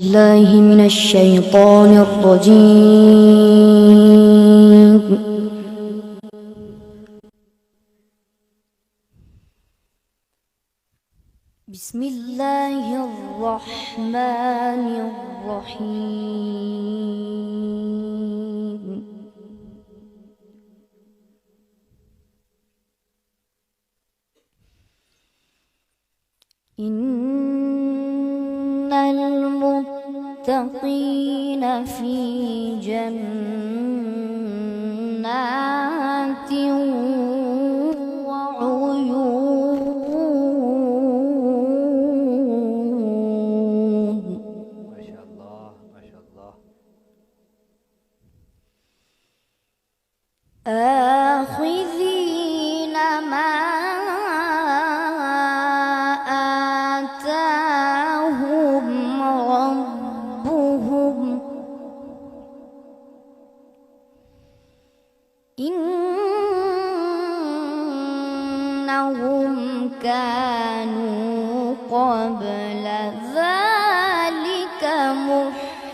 الله من الشيطان الرجيم. بسم الله الرحمن الرحيم. إن المتقين في جنات وعيون. ما شاء الله ما شاء الله. آخذين ما آتاهم ربهم إنهم كانوا قبل ذلك محسنين.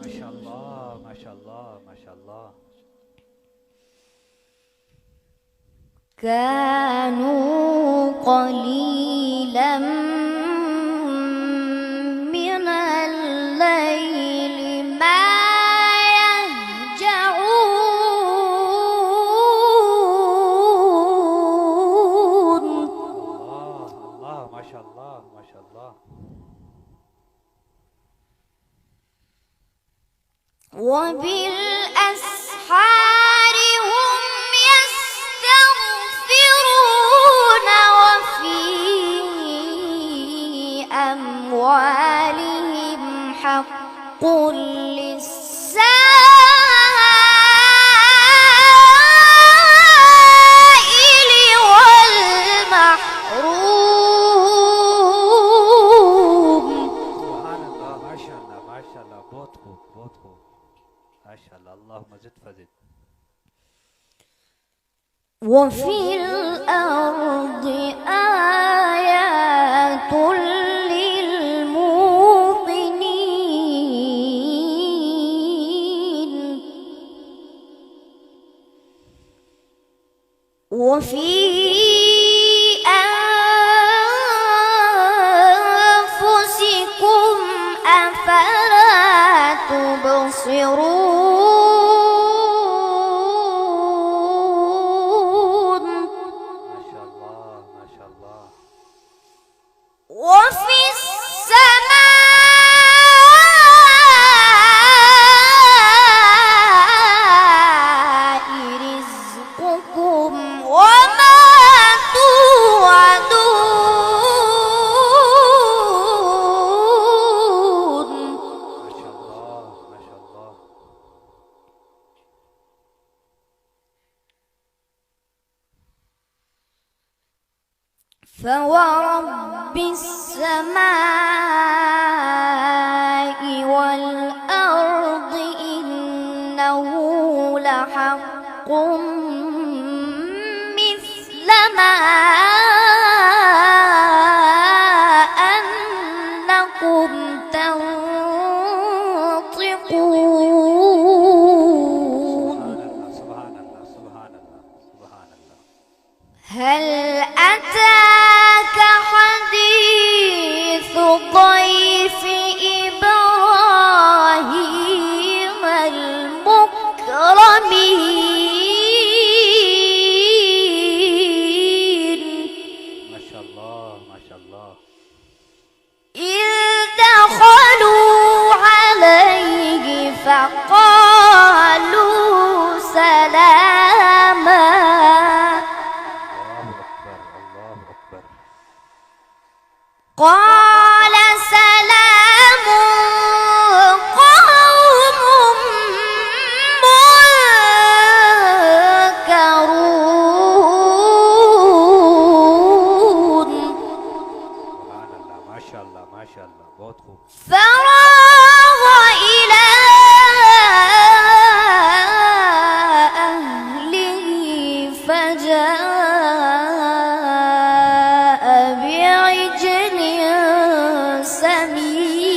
ما شاء الله ما شاء الله ما شاء الله. كانوا قليلا من الليل ما يهجعون. الله الله ما شاء الله ما شاء الله. وبالأسحار هم يستغفرون وفي أموالهم حق للسائل والمحروم. سبحان الله ما شاء الله ما شاء الله. बहुत खूब बहुत खूब. ما شاء الله. اللهم زد فزد. وفي الأرض آيات للموقنين وفي أنفسكم أفلا تبصرون. ما شاء الله ما شاء الله. وفي السماء رزقكم وما توعدون. ما شاء الله ما شاء الله. فورب السماء والأرض إنه لحق مثل ما أنكم تنطقون. سبحان الله سبحان الله سبحان الله. هل أتاك حديث ضيف إبراهيم المكرمين ما شاء الله ما شاء الله. إذ دخلوا عليه فقالوا سلاما. الله أكبر الله أكبر. قال سلام قوم منكرون. سبحان الله ما شاء الله ما شاء الله. बहुत खूब. فراغ إلى أهله فجاء سمين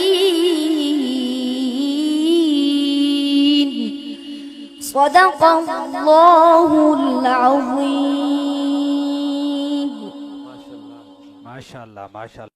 صدق الله العظيم ما شاء الله ما شاء الله